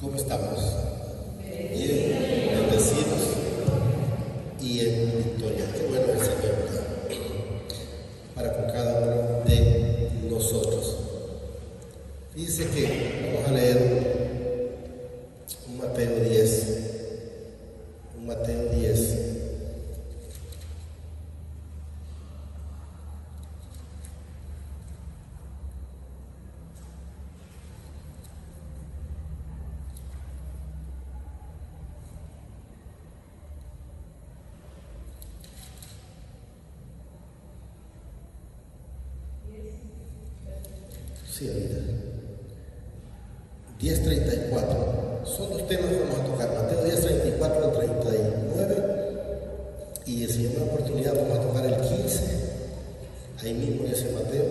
¿Cómo estamos? Bien, bendecidos y en victoria. Qué bueno es el Señor para con cada uno de nosotros. Dice que vamos a leer un Mateo 10. Un Mateo 10. Sí, ahorita. 10:34. Son los temas que vamos a tocar. Mateo 10:34 al 39. Y si hay una oportunidad vamos a tocar el 15. Ahí mismo en ese Mateo.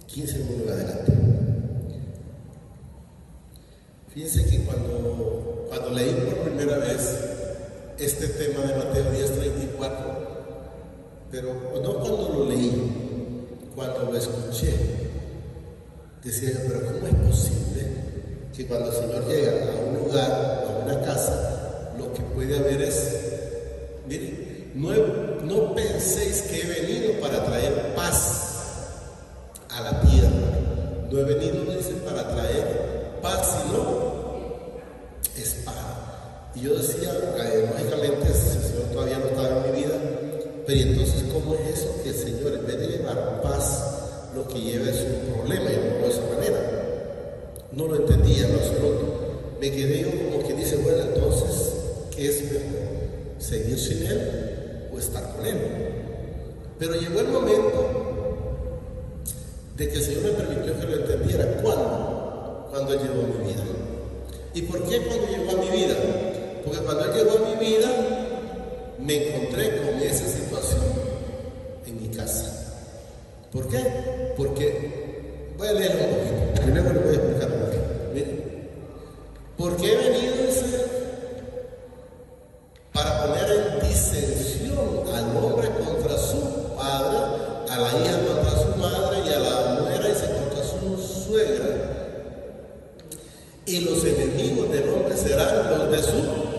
15 en adelante. Fíjense que cuando leí por primera vez este tema de Mateo 10:34, pero no cuando lo leí, cuando lo escuché, decía, pero ¿cómo es posible que cuando el Señor llega a un lugar, a una casa, lo que puede haber es, miren, no penséis que he venido para traer paz a la tierra? No he venido, dice, para traer paz, sino espada. Y yo decía, lógicamente el Señor todavía no estaba en mi vida, pero entonces ¿cómo es eso que el Señor, en vez de llevar paz, lo que lleva es un problema? Y no de esa manera. No lo entendía en absoluto. Me quedé yo como que dice, bueno, entonces, ¿qué es mejor? ¿Seguir sin Él o estar con Él? Pero llegó el momento de que el Señor me permitió que lo entendiera. ¿Cuándo? Cuando Él llegó a mi vida. ¿Y por qué cuando llegó a mi vida? Porque cuando Él llegó a mi vida, me encontré con esa situación en mi casa. ¿Por qué? Porque, voy a leerlo un poquito, primero le voy a explicar un poquito. Miren, porque he venido para poner en disensión al hombre contra su padre, a la hija contra su madre y a la mujer contra su suegra. Y los enemigos del hombre serán los de su.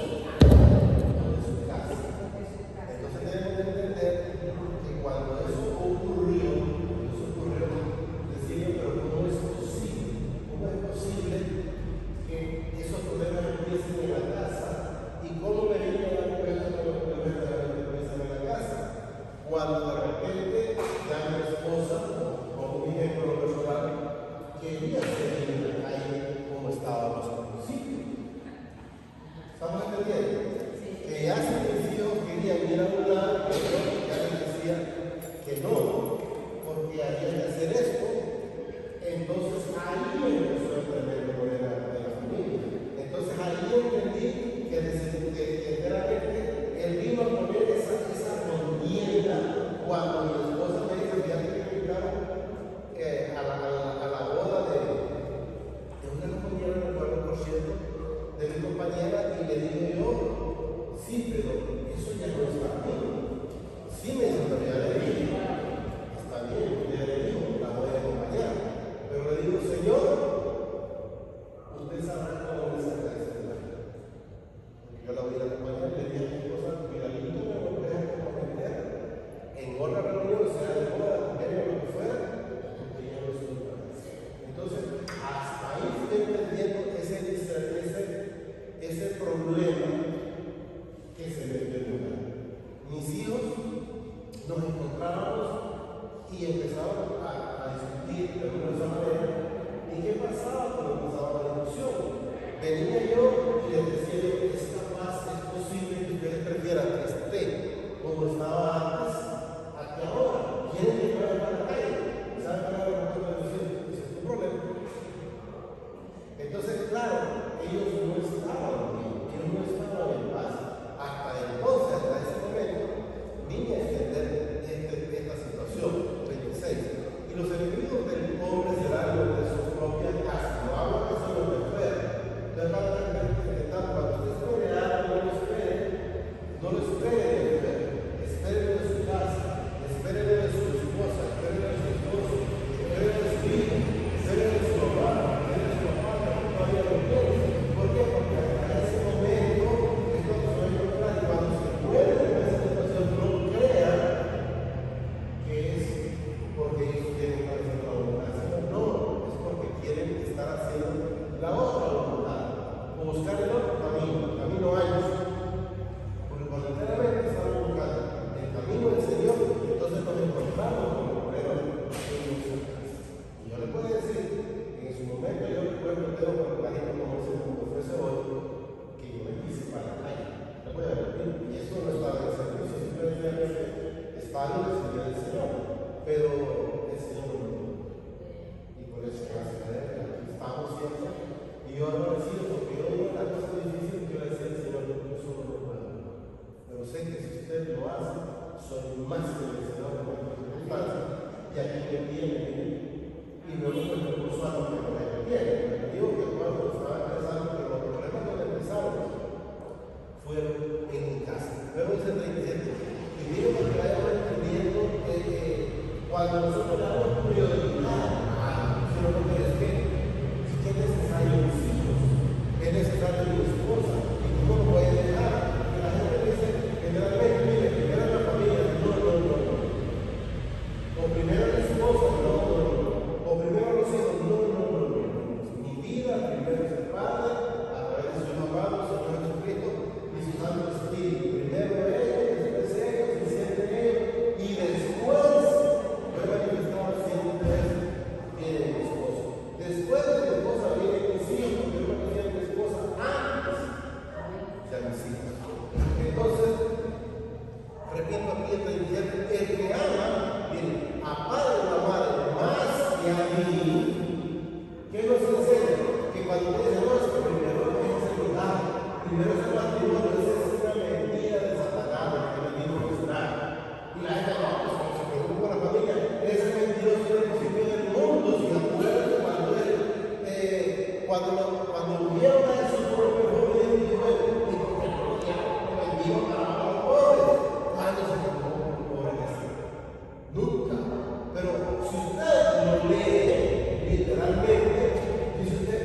Y los enemigos del pobre yo agradecido porque yo digo una cosa difícil que yo le decía al Señor, yo solo no puedo. Pero sé que si usted lo hace, soy más que vencedor de nuestras circunstancias. Y aquí me tiene, y no me encuentro por su alma que me tiene. Digo que cuando estaba pensando que los problemas que empezaron fueron en mi casa. Pero dice 37. Y digo que vayamos entendiendo que cuando nosotros le damos prioridad a algo, sino porque es que es necesario mis hijos, es necesario mi esposa, y cómo lo voy a dejar. Que la gente dice, generalmente, mire, primero la familia, no. O primero la esposa, no. O primero los hijos, no. Mi vida, primero es el Padre, a través de su amado Señor Jesucristo, y su Santo Espíritu. Primero ellos, después ellos, se sienten ellos, y después voy a manifestar siempre viene mi esposa. Después de mi esposa viene mis hijos, porque yo me decía mi esposa antes de mis hijos. Entonces, repito aquí el que ama, mire, a padre o a madre más que a mí, ¿qué nos enseña? Que cuando te dice, no, es que primero es el lugar, primero es el matrimonio, esa es una mentira de Satanás, que me dijo que está. Y la gente no, pues que se preocupa por la familia, ese mentiroso es el principio del mundo, si acuerdan cuando vieron a Jesús por el perfume de Dios, dijo que no vendió para los pobres. ¿Cuándo se preocupó por los pobres? Nunca. Pero si usted lo lee literalmente, dice usted,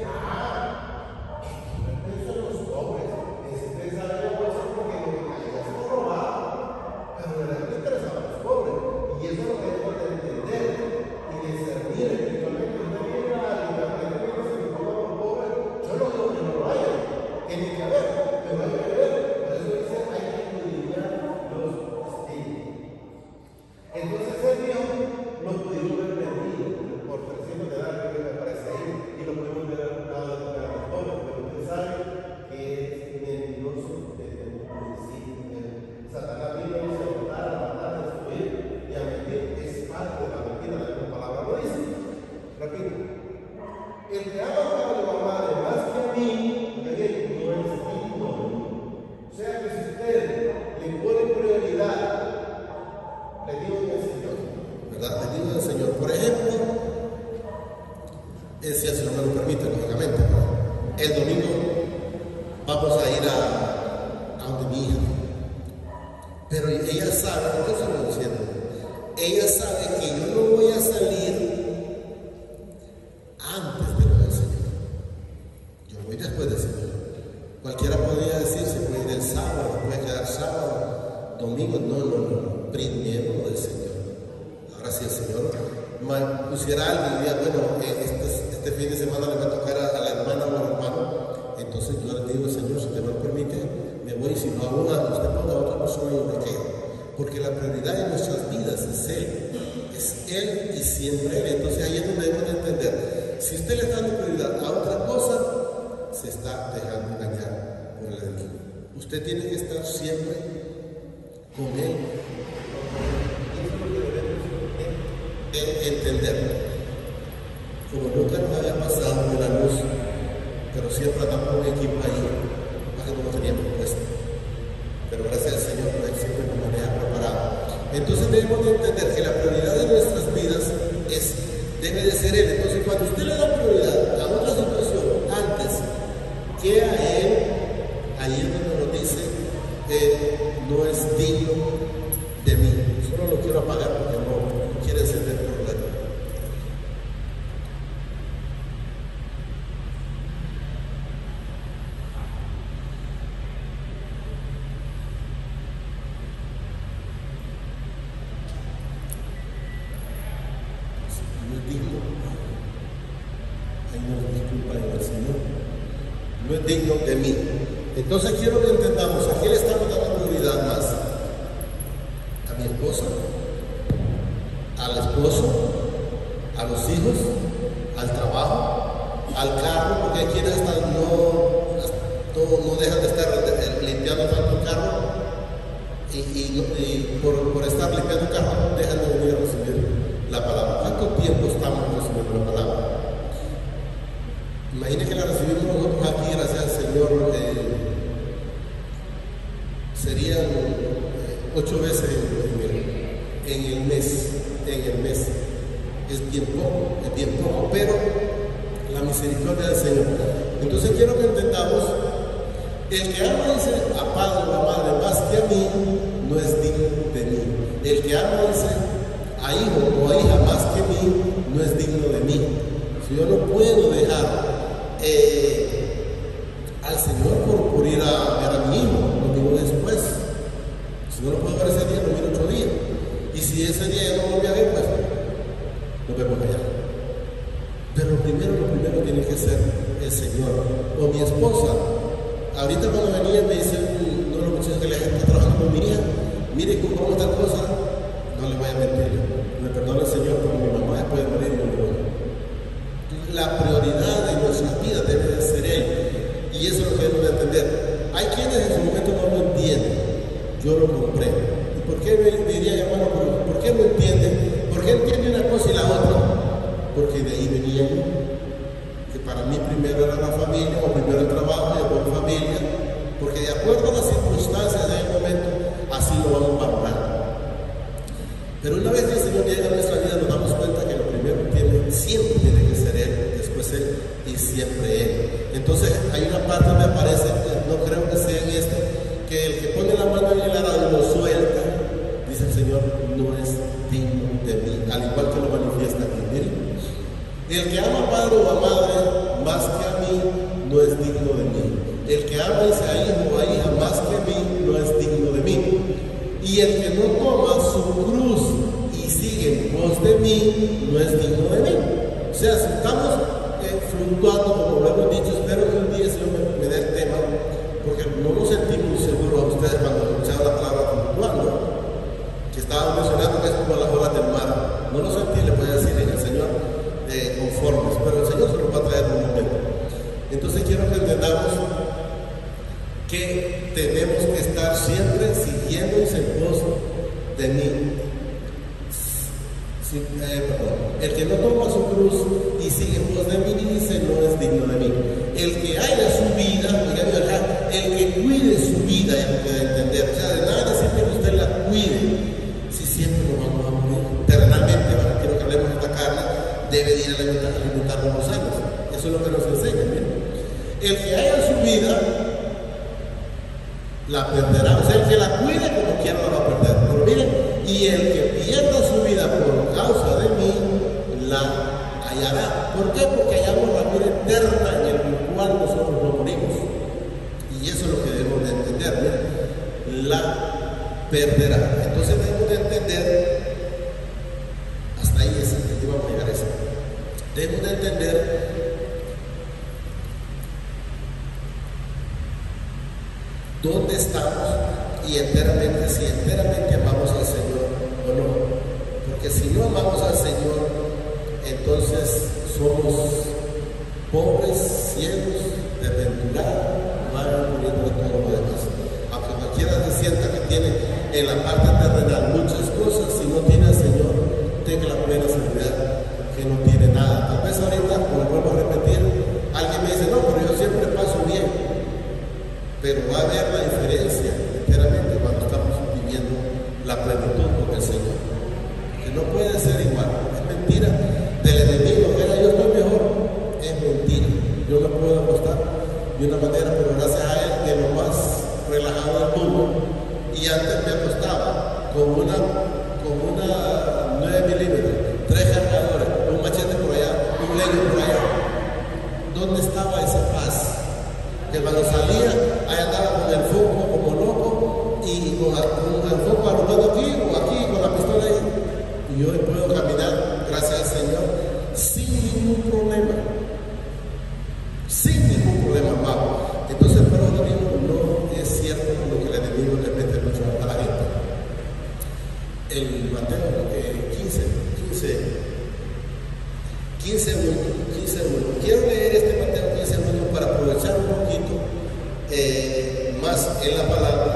eso son los pobres. Ese pensaba yo porque lo que caía se lo robaba. Pero de verdad le interesaban los pobres. Y eso es lo que debemos de entender y discernir espiritualmente. Usted viene a la yo no digo que no lo haya, tiene que haber, pero hay que ver. Por eso dice, hay que estudiar los estilos. Entonces él dijo, lo pudimos ver vendido por 300 denarios que me parece ahí, y lo pudimos ver dado de los pobres, pero usted sabe que es mentiroso desde un principio. Satanás vino a matar, a destruir y a mentir. Es parte de la mentira, la palabra lo dice. Repito. El que ama a padre o a madre más que a mí, no es digno. O sea que si usted le pone prioridad, le digo del Señor, ¿verdad? Le digo del Señor. Por ejemplo, si el Señor me lo permite, lógicamente, el domingo vamos a ir a donde mi hija. Pero ella sabe, ¿por qué se lo diciendo? Ella sabe que yo no voy a salir antes de lo del Señor. Yo voy después del Señor. Cualquiera podría decir, se puede ir el sábado, puede quedar sábado, domingo. No. Primero lo del Señor. Ahora si el Señor pusiera algo y diría, bueno, este fin de semana le va a tocar a la hermana o al hermano, entonces yo le digo, Señor, si usted me lo permite, me voy, si no hago nada, usted ponga a otra persona y yo me quedo. Porque la prioridad de nuestras vidas es Él y siempre Él. Entonces ahí es donde debemos de entender. Si usted le está dando prioridad a otra cosa, se está dejando engañar por el enemigo. Usted tiene que estar siempre con Él. Y eso es lo que debemos entender. Como nunca nos había pasado de la luz, pero siempre andamos con un equipo ahí, más que no lo teníamos puesto. Pero gracias al Señor, Él siempre nos maneja preparado. Entonces debemos de entender que la prioridad de nuestras vidas debe de ser Él. Entonces cuando usted le da prioridad a otra situación antes que a Él, ahí es donde nos dice, no es digno de mí. Solo lo quiero apagar porque no quiere ser del problema. No es digno de mí. Entonces quiero que entendamos, ¿a quién le estamos dando prioridad más? ¿A mi esposa? ¿Al esposo? ¿A los hijos? ¿Al trabajo? ¿Al carro? Porque hay quienes hasta no dejan de estar limpiando tanto el carro y por estar limpiando el carro dejan de venir a recibir la palabra. ¿Cuánto tiempo estamos recibiendo la palabra? Imagine que la recibimos nosotros 8 veces en el mes. Es bien poco, pero la misericordia del Señor. Entonces quiero que entendamos, el que ama, dice, a padre o a madre más que a mí, no es digno de mí. El que ama, dice, a hijo o a hija más que mí, no es digno de mí. Si yo no puedo dejar al Señor por ir a ver a mi hijo, lo digo después. Si no lo puedo ver ese día, lo miro otro día. Y si ese día ya no lo voy a ver, pues nos vemos allá. Pero lo primero tiene que ser el Señor. O mi esposa. Ahorita cuando venía me dice uno de los muchachos que le está trabajando con mi hija, mire cómo está cosa, no le voy a mentir. Me perdona el Señor porque mi mamá después de morir no me. La prioridad de nuestra vida debe de ser Él. Y eso es lo que debemos de entender. Hay quienes en su momento no lo entienden. Yo lo comprendo. ¿Y por qué me diría, hermano, por qué no entiende? ¿Por qué entiende una cosa y la otra? Porque de ahí venía yo. Que para mí primero era la familia, o primero el trabajo y después la familia. Porque de acuerdo a las circunstancias de ese momento, así lo vamos valorando. Pero una vez que el Señor llega a nuestra vida, nos damos cuenta que lo primero siempre tiene que ser Él, después Él y siempre Él. Entonces hay una parte donde aparece, no creo que sea en esto, que el que pone la mano en el arado y lo suelta, dice el Señor, no es digno de mí, al igual que lo manifiesta aquí. Miren, el que ama a padre o a madre más que a mí, no es digno de mí. El que ama a hijo o a hija más que a mí, no es digno de mí. Y el que no toma su cruz y sigue en pos de mí, no es digno de mí. O sea, si estamos fluctuando, como lo hemos dicho, espero que un día el Señor me dé el tema, porque no lo sentí muy seguro a ustedes cuando escuchaban la palabra fluctuando, que estaba mencionando que es como las olas del mar. No lo sentí, le voy a decir en el Señor conformes, pero el Señor se lo va a traer en un momento. Entonces quiero que entendamos que tenemos que estar siempre siguiendo en pos de mí. El que no toma su cruz y sigue en pos de mí, dice, no es digno de mí. El que haya su vida, el que cuide su vida, es lo que debe entender. O sea, de nada sirve que usted la cuide si siempre nos vamos a morir. Terrenalmente, quiero que hablemos de esta carne, debe ir a alimentar con los años. Eso es lo que nos enseña. ¿Bien? El que haya su vida, la perderá. O sea, el que la cuide como quiera la va a perder. Pero miren, y el que pierda su vida por causa de mí, la hallará. ¿Por qué? Porque hallamos la vida eterna en el cual nosotros no morimos. Y eso es lo que debemos de entender. Miren, la perderá. Entonces debemos de entender, hasta ahí es que vamos a llegar a eso. Debemos de entender dónde estamos y enteramente, si enteramente amamos al Señor o no. Porque si no amamos al Señor, entonces somos pobres, ciegos, desventurados, van muriendo de todo lo demás. Aunque cualquiera se sienta que tiene en la parte terrenal muchas cosas, si no tiene al Señor, tenga la plena seguridad que no tiene nada. Tal vez ahorita, como vuelvo a repetir, alguien me dice, no, pero yo siempre paso bien. Pero va a haber la diferencia enteramente cuando estamos viviendo la plenitud con el Señor. Que no puede ser igual. Es mentira del enemigo. Mira, yo estoy mejor. Es mentira. Yo me puedo acostar de una manera, pero gracias a Él, de lo más relajado del mundo. Y antes me acostaba con una 9 milímetros, 3 cargadores, un machete por allá, un leño por allá. ¿Dónde estaba esa paz? Que cuando salía, ahí andaba con el foco como loco y con el foco arrugado aquí o aquí con la pistola ahí. Y yo puedo caminar, gracias al Señor, sin ningún problema. Sin ningún problema, Pablo. Entonces, pero lo digo, no es cierto lo que el enemigo le mete mucho a la gente. El Mateo 15:1. Quiero leer este Mateo 15:1 para aprovechar un poquito más en la palabra,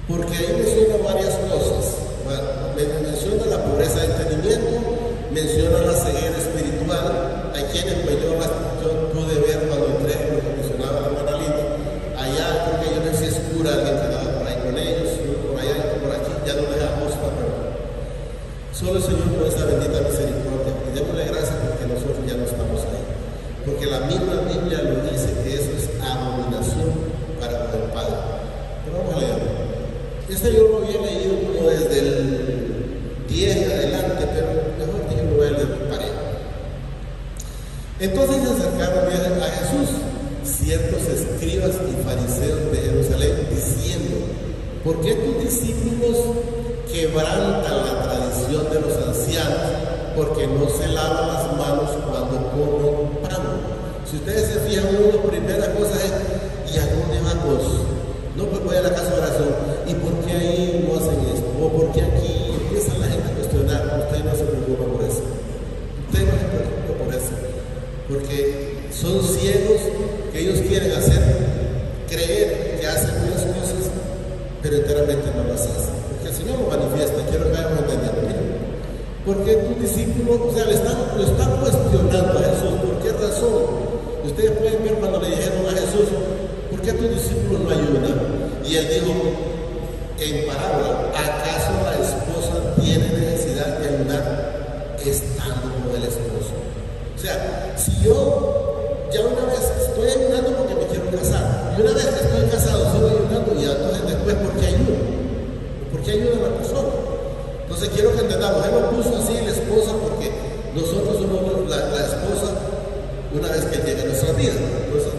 porque ahí menciona varias cosas. Menciona la pobreza de entendimiento, menciona la ceguera espiritual. Hay quienes, pues yo pude ver cuando entré, lo que mencionaba la hermana Linda, allá por esa bendita misericordia y démosle gracias porque nosotros ya no estamos ahí. Porque la misma Biblia lo dice que eso es abominación para con el Padre. Pero vamos a leerlo. Este yo lo había leído como desde el 10 en adelante, pero mejor que yo lo voy a leer parejo. Entonces se acercaron a Jesús ciertos escribas y fariseos de Jerusalén diciendo: ¿por qué tus discípulos quebrantan la tradición de los ancianos? Porque no se lavan las manos cuando comen pan. Si ustedes se fijan, una de las primeras cosas es: ¿y a dónde vamos? No, pues voy a la casa de oración. ¿Y por qué ahí no hacen esto? ¿O por qué aquí? Empieza la gente a cuestionar. Usted no se preocupa por eso. Usted no se preocupa por eso. Porque son ciegos que ellos quieren hacer creer que hacen unas cosas, pero enteramente no las hacen. Porque el Señor lo manifiesta. Quiero que vayamos entendiendo. Miren, porque tus discípulos, o sea, lo están cuestionando a Jesús. ¿Por qué razón? Ustedes pueden ver cuando le dijeron a Jesús: ¿por qué tus discípulos no ayudan? Y él dijo en parábola: ¿acaso la esposa tiene necesidad de ayudar estando con el esposo? O sea, si yo ya una vez estoy ayudando porque me quiero casar, y una vez que estoy casado sigo ayudando, y entonces después, ¿por qué ayudo? ¿Por qué ayuda a la persona? Entonces quiero que entendamos, él lo puso así la esposa porque nosotros somos la esposa una vez que llegue a nuestra vida. Entonces,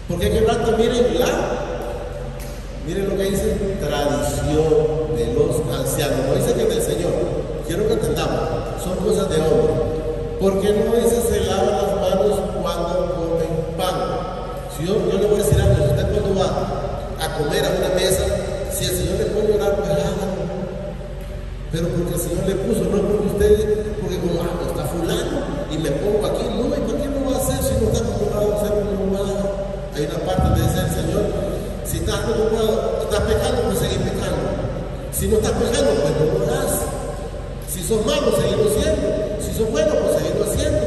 porque quebranta, miren lo que dice tradición de los ancianos, no dice que es del Señor. Quiero que entendamos, son cosas de hombre. ¿Por qué no dice se lavan las manos cuando comen pan? Si yo le voy a decir algo, usted cuando va a comer a una mesa, si el Señor le pone orar, pues hágalo. Pero porque el Señor le puso, no porque usted, porque como está fulano y me pongo aquí, no, ¿y por qué no va a hacer si no está acostumbrado a hacer una humana? Hay una parte donde dice el Señor: si estás acostumbrado, estás pecando, pues seguir pecando. Si no estás pecando, pues no lo hagas. Si sos malo, seguirlo haciendo. Si sos bueno, pues seguirlo haciendo.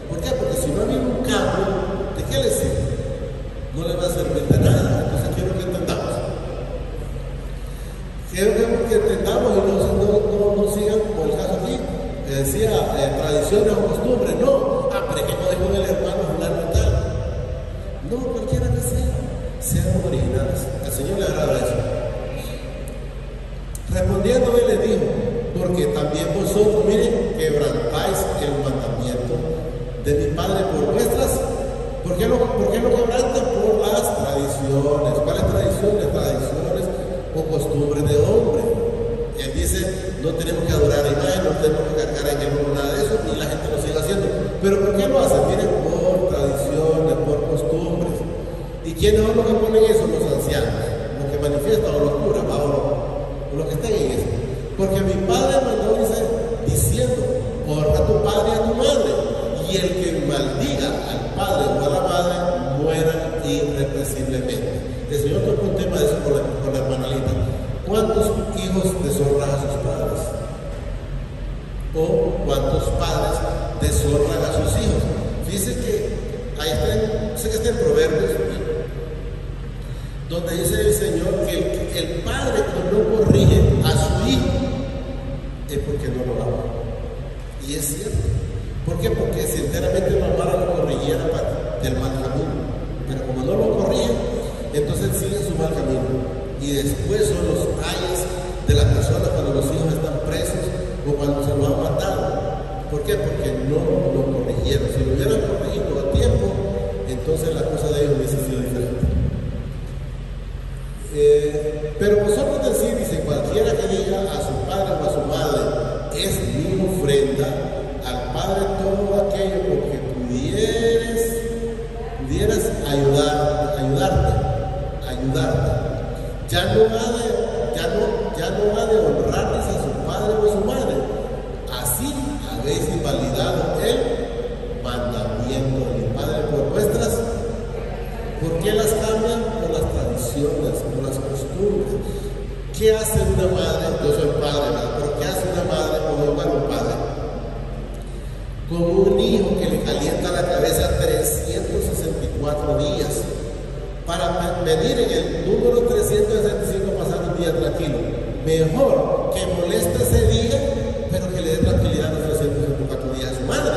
¿Por qué? Porque si no ha habido un cambio, ¿de qué le sirve? No le va a servir de nada. Entonces quiero que entendamos. Quiero que entendamos y no sigan como el caso aquí, que decía tradiciones o costumbres. No, pero que no dijo el hermano fulano y tal. No, cualquiera que sea, sean originales. Al Señor le agrada eso. Respondiendo, él le dijo: porque también vosotros, miren, quebrantáis el mandamiento de mi Padre por vuestras. ¿Por qué lo quebrantan? Por las tradiciones. ¿Cuáles tradiciones? Tradiciones o costumbres de hombre. Él dice: no tenemos que adorar a imagen, no tenemos que cargar en el mundo nada de eso, y la gente lo sigue haciendo. ¿Pero por qué lo hacen? Miren, por tradiciones, por costumbres. ¿Y quiénes son los que ponen eso? Los ancianos, los que manifiestan o los curas, o los que están en eso. Porque mi Padre mandó, dice, diciendo: honra a tu padre y a tu madre, y el que maldiga al padre o a la madre muera irrepresiblemente. El Señor tocó un tema de eso con la hermana Lita. ¿Cuántos hijos deshonran a sus padres? ¿O cuántos padres deshonran a sus hijos? Fíjense que ahí sé que está en Proverbios, donde dice el Señor que el padre que no corrige a su hijo es porque no lo ama. Y es cierto. ¿Por qué? Porque si enteramente la mamá lo corrigiera del mal camino, pero como no lo corrige, entonces sigue su mal camino. Y después son los ayes de las personas cuando los hijos están presos o cuando se los han matado. ¿Por qué? Porque no lo corrigieron. Si lo hubieran corregido a tiempo, entonces la cosa de ellos hubiese sido diferente. Pero vosotros dice: cualquiera que diga a su padre o a su madre: es mi ofrenda, al Padre todo aquello porque pudieras ayudarte. Ya no ha de honrarles a su padre o a su madre. Así habéis invalidado el mandamiento de mi Padre por vuestras. ¿Por qué las cambian? Por las tradiciones, por las costumbres. ¿Qué hace una madre? Yo soy padre, ¿verdad? Pero ¿qué hace una madre como igual un padre? Como un hijo que le calienta la cabeza 364 días. Para medir en el número 365 pasar un día tranquilo. mejor que moleste ese día, pero que le dé tranquilidad a los 364 días a su madre.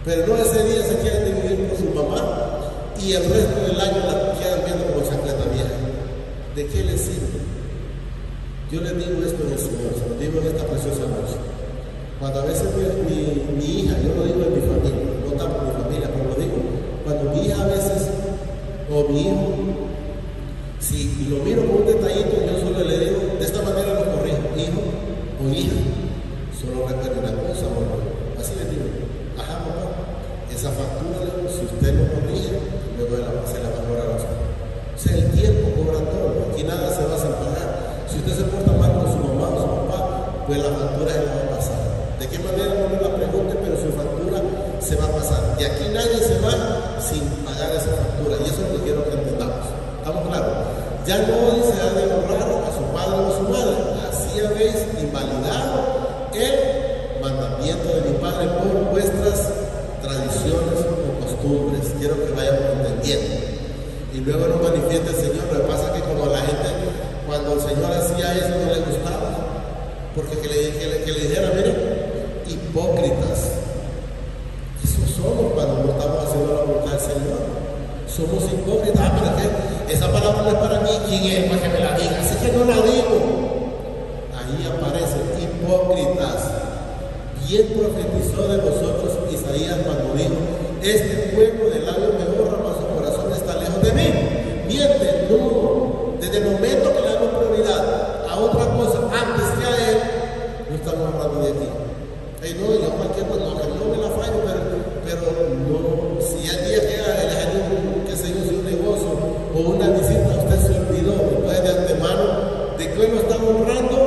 Pero no ese día se quieren dividir con su mamá y el resto del año la quedan viendo como chancleta vieja. ¿De qué les sirve? Yo les digo esto en el Señor, se lo digo en esta preciosa noche. Cuando a veces mi hija, yo lo digo en mi familia, no tanto en mi familia, pero lo digo, cuando mi hija a veces, o mi hijo, si lo miro con un detallito, yo solo le digo, de esta manera lo corrijo, hijo o hija, solo recuerde una cosa, amor, así le digo, ajá, papá, esa factura, si usted lo corrige, luego se la va a cobrar a usted. O sea, el tiempo cobra todo, aquí nada se va a pagar. Si usted se porta mal con su mamá o su papá, pues la factura se la va a pasar. ¿De qué manera? No me la pregunte, pero su factura se va a pasar. Y aquí nadie se va sin pagar esa factura. Y eso es lo que quiero que entendamos. ¿Estamos claros? Ya no se ha de honrar a su padre o a su madre. Así habéis invalidado el mandamiento de mi padre por vuestras tradiciones o costumbres. Quiero que vayamos entendiendo. Y luego nos manifiesta el Señor. Lo que pasa es que como la gente, cuando el Señor hacía eso, no le gustaba. Porque que le dijera, miren, hipócritas. Eso somos cuando no estamos haciendo la voluntad del Señor. Somos hipócritas. Ah, pero que esa palabra no es para mí. ¿Quién es para que me la diga? Así que no la digo. Ahí aparecen hipócritas. Bien profetizó de vosotros Isaías cuando dijo: este pueblo de labios me honra, mas su corazón está lejos de mí. Mienten, no. Desde el momento que le damos prioridad a otra cosa antes que a él, no estamos hablando de ti. Hey, no, yo cualquier cosa, no me la fallo, pero no, si el día que le haya qué sé yo, un negocio o una visita, usted se olvidó, después de antemano, ¿de qué lo está honrando?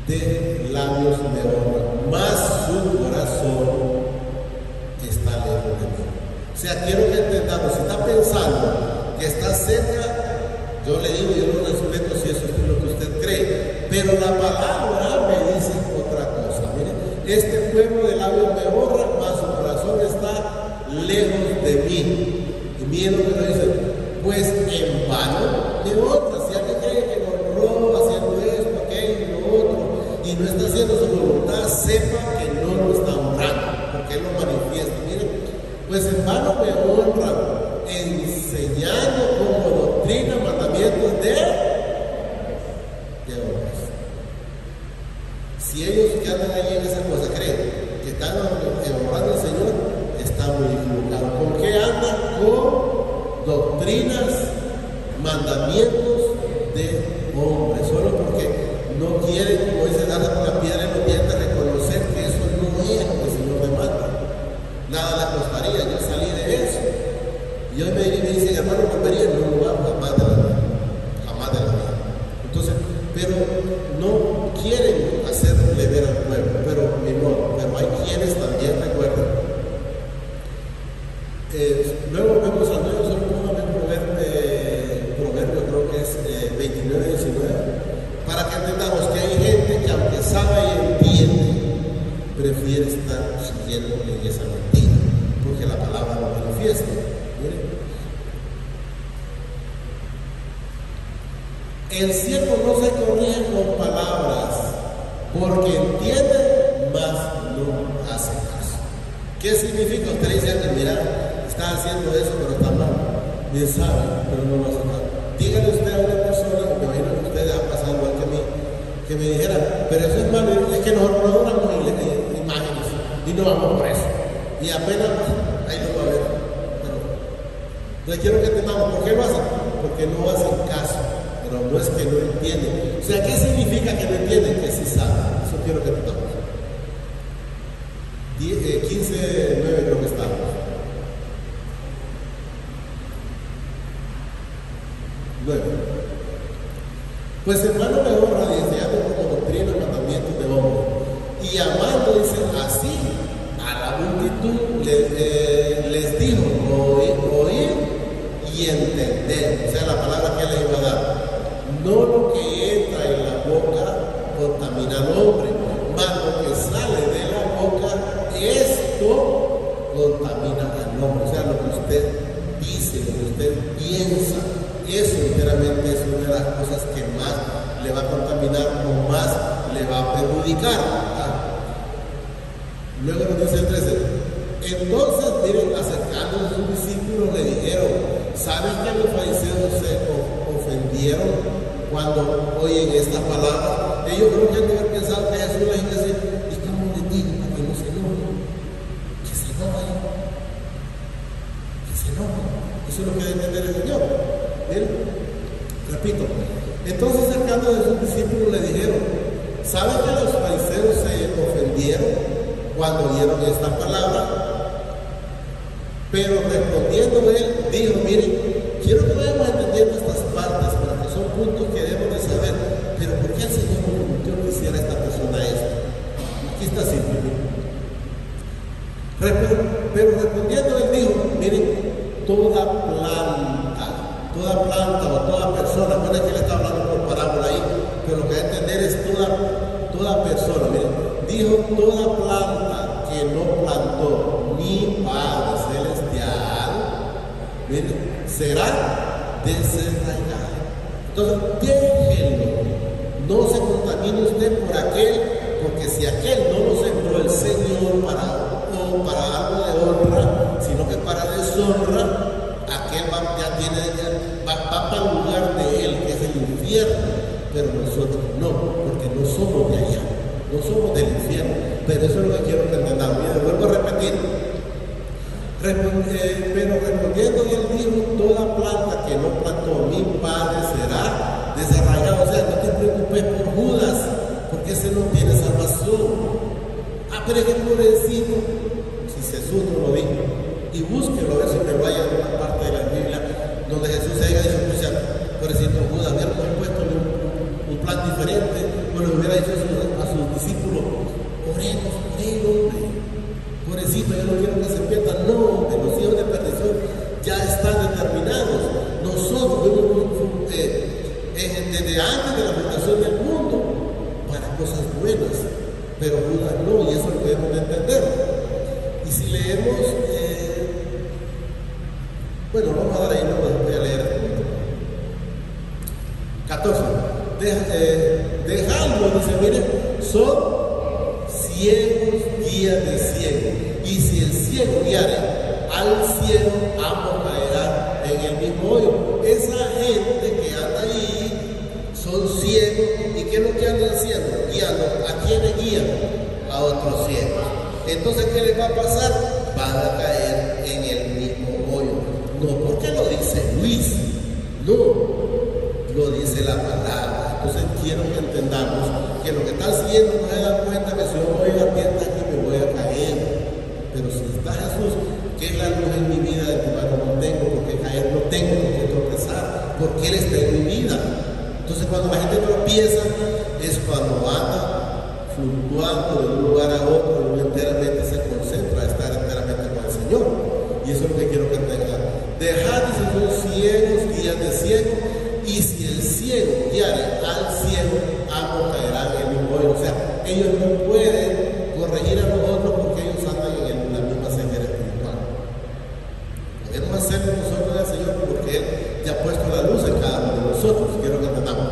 De labios me honra, más su corazón está lejos de mí. O sea, quiero que entendamos, si está pensando que está cerca, yo le digo, yo lo respeto si eso es lo que usted cree, pero la palabra me dice otra cosa. Miren, este pueblo de labios me honra, mas su corazón está lejos de mí. Y miren lo que me dice, pues en vano me honra. Si alguien cree que lo honró haciendo esto, aquello y lo otro, y no está haciendo su voluntad, sepa que no lo está honrando, porque él lo manifiesta. Miren, pues en vano me honran, enseñando como doctrina mandamientos de hombres. Si ellos que andan allí en esa cosa creen que están honrando al Señor, están muy equivocados. ¿Con qué andan? Con doctrinas, mandamientos de hombres, solo porque no quieren, como dice, darle con la piedra en los dientes, reconocer que eso no es lo que el Señor demanda. Nada le costaría, yo salí de eso. Y hoy me dicen, hermano, volvería, no lo hago jamás de la vida. Jamás de la vida. Entonces, pero no quieren hacerle ver al pueblo, pero hay quienes también recuerdan. Luego vemos al menos solo proverbio, creo que es 29 y 19, para que entendamos que hay gente que aunque sabe y entiende, prefiere estar siguiendo en esa mentira, porque la palabra lo manifiesta. El siervo no se corrige con palabras, porque entiende, mas no hace caso. ¿Qué significa? Usted dice que mira, está haciendo eso, pero está mal. Bien sabe, pero no lo hace caso. Dígale usted a una persona, que me imagino que usted ha pasado igual que a mí, que me dijera, pero eso es malo, es que nosotros no adoramos imágenes y no vamos por eso. Y apenas ahí lo va a ver. Entonces quiero que entendamos, ¿por qué lo hacen? Porque no hacen caso, pero no es que no entienden. O sea, ¿qué significa que no entienden? Que sí saben. Eso quiero que entendamos. 15:9 creo que estamos. 9. Pues hermano me honra, enseñando como doctrina mandamientos de hombre, y amando, dice, así a la multitud les dijo, oír y entender. O sea, la palabra que les iba a dar. No lo que entra en la boca contamina al hombre, mas lo que sale de la boca, esto contamina al hombre. O sea, lo que usted dice, lo que usted piensa, eso literalmente es una de las cosas cosas que más le va a contaminar o más le va a perjudicar. Luego nos dice el 13. Entonces, miren, acercándose a sus discípulos le dijeron: ¿saben que los fariseos se ofendieron cuando oyen estas palabras? Ellos creo que han de haber pensado que Jesús les iba a decir: ¿y cómo les digo para que no se enojen? Que se enojen. Que se enojen. Eso es lo que debe entender el Señor. Miren, repito. Entonces, acercándose a sus discípulos le dijeron: ¿saben que los fariseos se ofendieron cuando oyeron estas palabras? Pero respondiendo él, dijo: miren, quiero que vayamos entendiendo estas partes, porque son puntos que debemos de saber. Pero ¿por qué el Señor nos permitió que hiciera esta persona esto? Aquí está simple. Pero respondiendo él dijo: miren, toda planta o toda persona, bueno, es que le está hablando por parábola ahí, pero lo que hay que entender es toda persona. Miren, dijo: toda planta que no plantó mi Padre Celestial, miren, será desarraigada. Entonces, déjenlo, no se contamine usted por aquel, porque si aquel no lo sembró el Señor para algo de honra, sino que para deshonra, aquel va para el lugar de él, que es el infierno. Pero nosotros no, porque no somos de allá, no somos del infierno. Pero eso es lo que quiero que entendamos. Y vuelvo a repetir. Pero respondiendo él dijo: toda planta que no plantó mi Padre será desarraigada. O sea, no te preocupes por Judas, porque ese no tiene salvación. Pero es que pobrecito, si Jesús no lo dijo, y búsquelo a ver si me vaya a una parte de la Biblia donde Jesús se haya dicho: pobrecito Judas, hubiera puesto un plan diferente, o le hubiera dicho a sus discípulos: oremos por él, hombre, pobrecito, yo no quiero que se pierda. No, hombre, los hijos de perdición ya están determinados. Nosotros desde antes de la fundación del mundo para cosas buenas, pero Judas no, y eso lo debemos de entender. Y si leemos, bueno, vamos a dar ahí, no voy a leer. 14. Dejadlo, dice, miren, son ciegos guías de ciego. Y si el ciego guiare al ciego, ambos caerán en el mismo hoyo. Esa gente que anda ahí son ciegos. ¿Y qué es lo que andan haciendo? Guiando. ¿A quiénes guían? A otros ciegos. Entonces, ¿qué les va a pasar? Van a caer en el mismo hoyo. No porque lo dice Luis, no, lo dice la palabra. Entonces quiero que entendamos que lo que están siguiendo no se dan cuenta que si yo voy a la tienda aquí me voy a caer. Pero si está Jesús, que es la luz en mi vida, de tu mano no tengo porque caer, no tengo porque tropezar, porque Él está en mi vida. Entonces cuando la gente tropieza es cuando anda fluctuando de un lugar a otro, no enteramente se concentra a estar enteramente con el Señor. Y eso es lo que quiero que tengan. Dejad, dice, son ciegos, guías de ciego, y si el ciego guiare al ciego, ambos caerán en el mismo hoyo. O sea, ellos no pueden corregir a los otros porque ellos andan en la misma ceguera espiritual. Podemos hacerlo nosotros del Señor porque Él ya ha puesto la luz en cada uno de nosotros. Quiero que entendamos.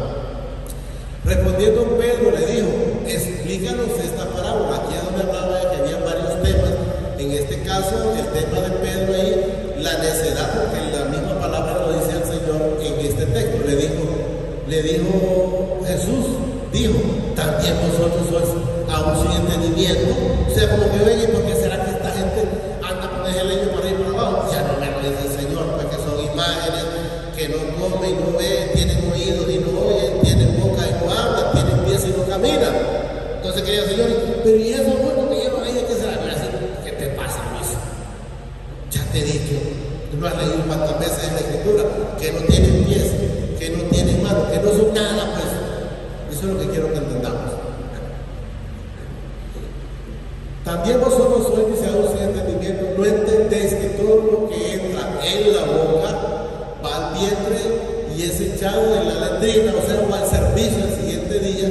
Respondiendo Pedro le dijo: explícanos esta parábola. Aquí es donde hablaba de que había varios temas. En este caso, el tema de Pedro ahí, la necedad, porque la misma palabra lo dice el Señor en este texto. Le dijo Jesús, dijo: también vosotros sois aún sin entendimiento. O sea, como que ven, ¿y por qué será que esta gente anda con el leño para arriba y para abajo? Ya no me lo dice el Señor, porque son imágenes que no comen y no ven, tienen oídos y no oyen, tienen boca y no hablan, tienen pies y no caminan. Entonces quería el Señor: pero ¿y eso bueno que llevan ahí? ¿Qué será? ¿Qué te pasa, Luis? Ya te he dicho, tú no has leído cuántas veces en la Escritura que no tienen pies, que no tienen manos, que no son nada, pues. Eso es lo que quiero que entendamos. También vosotros sois viciados sin entendimiento, no entendéis que todo lo que entra en la boca va al vientre y es echado en la latrina, o sea, va al servicio el siguiente día,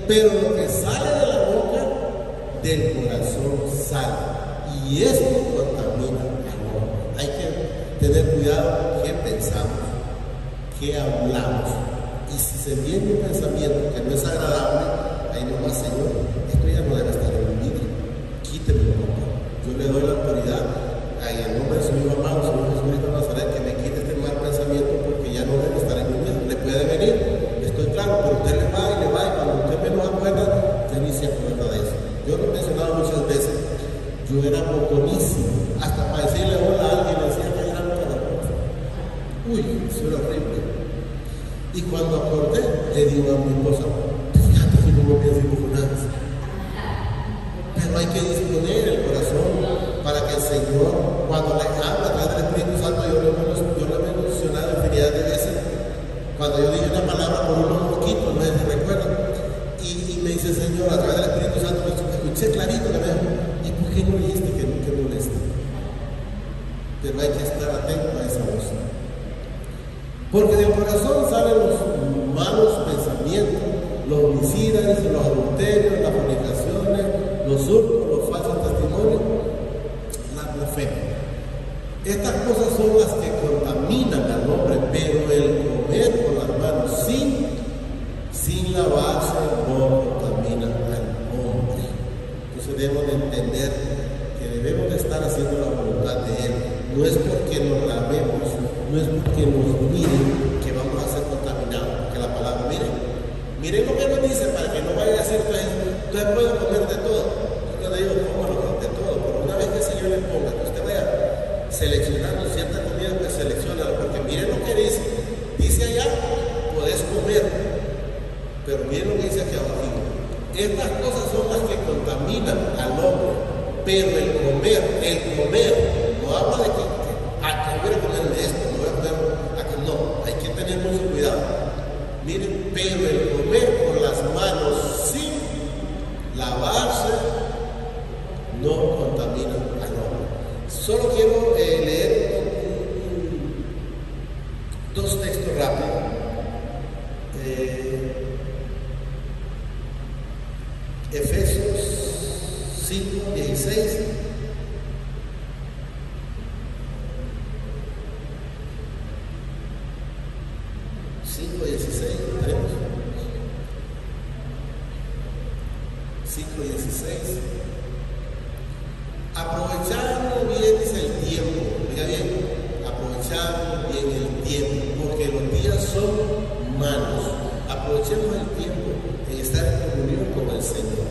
pero lo que sale de la boca, del corazón sale, y esto contamina al hombre. Hay que tener cuidado qué pensamos, qué hablamos, y si se viene un pensamiento que no es agradable, ahí nomás, Señor, esto ya no debe estar en mi vida. Quíteme, papá. Yo le doy la autoridad en el nombre de su hijo amado, Señor Jesucristo de Nazaret, que me quite este mal pensamiento porque ya no debe estar en mi vida. Le puede venir, estoy claro, pero usted le va y cuando usted menos acuerda, ya ni se acuerda de eso. Yo lo he mencionado muchas veces. Yo era boconísimo, hasta para decirle hola a alguien, decía que era para la cosa. Uy, eso era horrible. Y cuando acordé, le digo a mi esposa, fíjate que no me voy a decir boconadas. Pero hay que disponer el corazón para que el Señor, cuando le habla a través del Espíritu Santo, yo lo he mencionado infinidad de veces. Cuando yo dije una palabra por unos poquitos, no sé si recuerdan, y me dice, Señor, a través del Espíritu Santo, me escuché clarito que me dijo, ¿y por qué no dijiste que molesta? Pero hay que estar atento a esa voz. Porque del corazón salen los malos pensamientos, los homicidas, los adulterios, las fornicaciones, los hurtos, los falsos testimonios, la blasfemia. Estas cosas son las que contaminan al hombre, pero el comer con las manos sin lavarse no contamina al hombre. Entonces debemos de entender que debemos de estar haciendo la voluntad de Él. No es porque nos lavemos, no es porque nos miren que vamos a ser contaminados. Porque la palabra, miren lo que nos dice para que no vaya a decir, entonces puedo comer de todo. Yo le digo, cómalo de todo, pero una vez que el Señor le ponga, que usted vaya seleccionando cierta comida, pues seleccionala, porque miren lo que dice allá, podés comer, pero miren lo que dice aquí abajo. Estas cosas son las que contaminan al hombre, pero el comer, no habla de que voy a comer esto, no voy a comer acá, no, hay que tener mucho cuidado. Miren, pero el comer con las manos sin lavarse no contamina al hombre. Solo quiero leer dos textos rápidos. Efesios 5:16. Tenemos 5:16. Aprovechando bien dice el tiempo, oiga bien, aprovechando bien el tiempo, porque los días son malos. Aprovechemos el tiempo en estar en comunión con el Señor.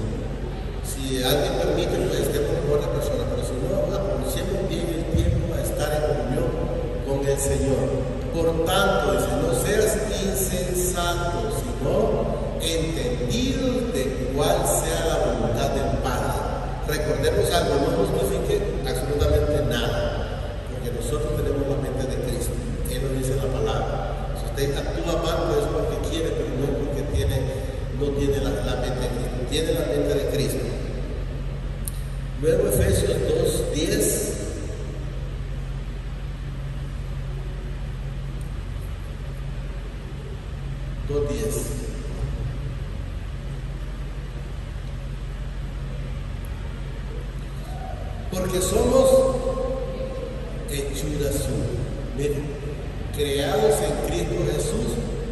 Si alguien permite, pues estemos con otra persona, pero si no, aprovechemos bien el tiempo a estar en comunión con el Señor. Por tanto, dice, no seas insensato, sino entendido de cuál sea la voluntad del Padre. Recordemos algo, no justifique absolutamente nada, porque nosotros tenemos la mente de Cristo. Él nos dice la palabra. Si usted actúa mal, pues es porque quiere, pero no es porque no tiene la mente de Cristo. Tiene la mente de Cristo. Luego Efesios 2:10. Porque somos hechura suya, miren, creados en Cristo Jesús,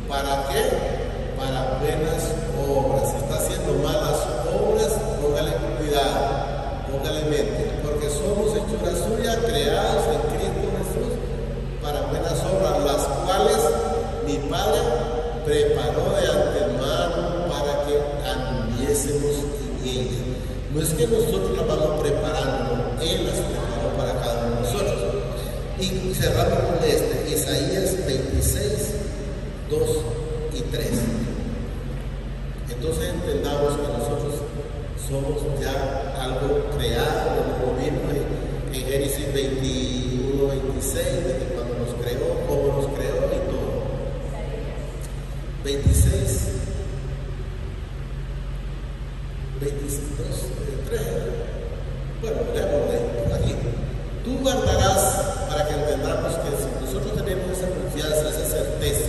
¿para qué? Para buenas obras. Si está haciendo malas obras, póngale cuidado, póngale mente, porque somos hechura suya, creados en Cristo Jesús, para buenas obras, las cuales mi Padre preparó de antemano para que anduviésemos en ellas. No es que nosotros las vamos preparando, Él las preparó para cada uno de nosotros. Y cerramos con Isaías 26:2 y 3. Entonces entendamos que nosotros somos ya algo creado, como vimos en Génesis 21:26, desde cuando nos creó, cómo nos creó y todo. 22:3. Bueno, leemos aquí. Tú guardarás, para que entendamos que si nosotros tenemos esa confianza, esa certeza,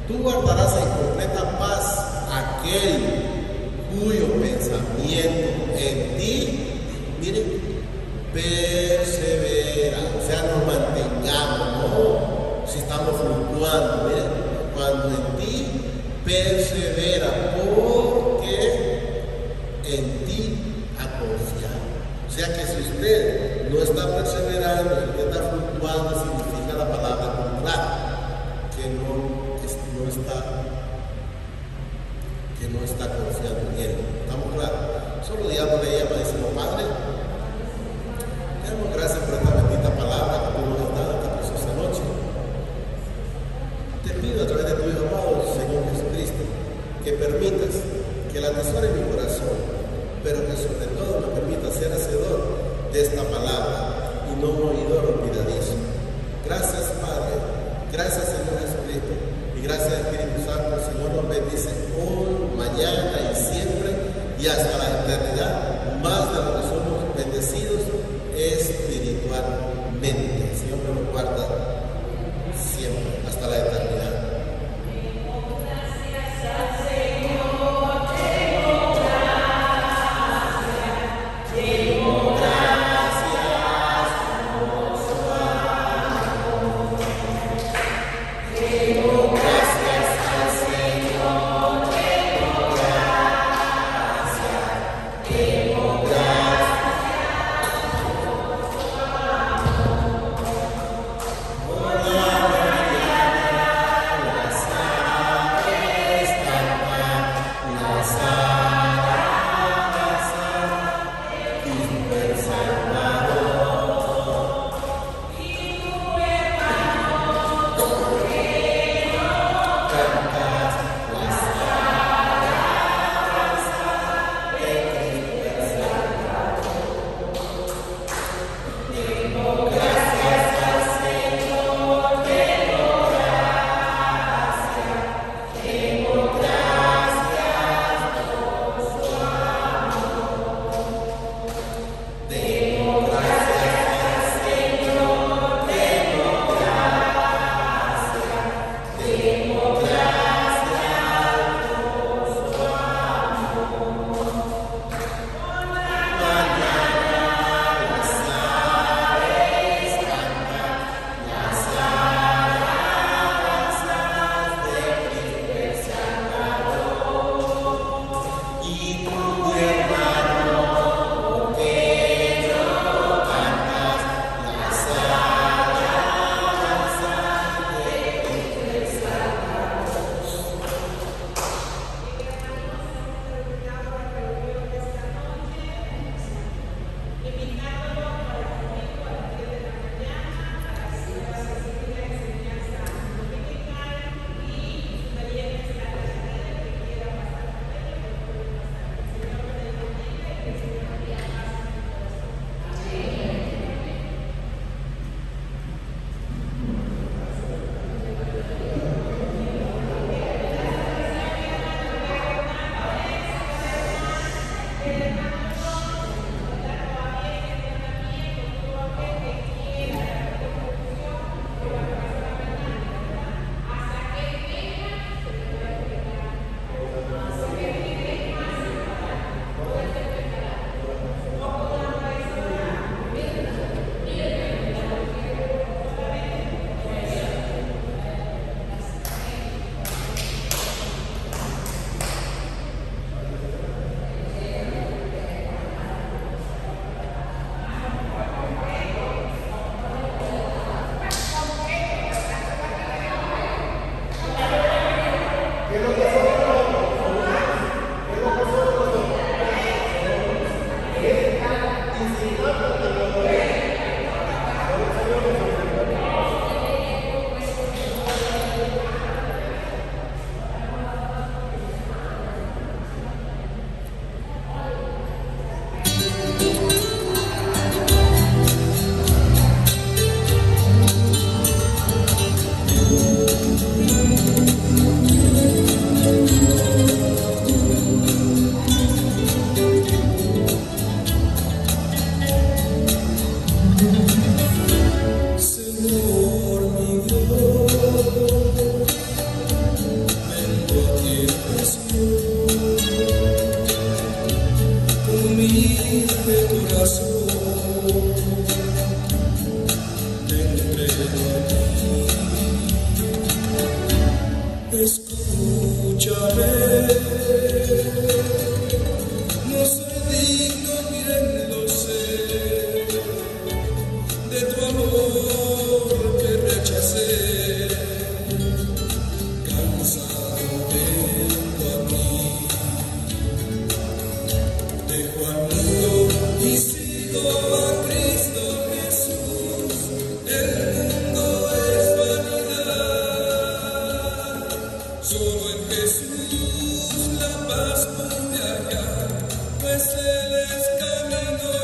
tú guardarás en completa paz aquel cuyo pensamiento en ti, miren, persevera, o sea, nos mantengamos, ¿no? Si estamos fluctuando, miren, cuando en ti persevera porque en ti ha confiado. O sea que si usted no está perseverando, si usted está fluctuando, significa la palabra contraria, que no está confiando en Él. ¿Estamos claros? Solo digámosle a ella, decimos, Padre, te damos gracias por esta bendita palabra que tú nos has dado esta preciosa noche. Te pido a través de tu Hijo amado, Señor Jesucristo, que permitas que la atesore en mi corazón, pero que sobre todo me permita ser hacedor de esta palabra y no un oidor olvidadizo. Gracias, Padre. Gracias, Señor Jesucristo. Y gracias, Espíritu Santo. El Señor nos bendice hoy, mañana y siempre y hasta la eternidad, más de lo que somos bendecidos espiritualmente. El Señor nos guarda siempre, hasta la eternidad. Escúchame. de Juan.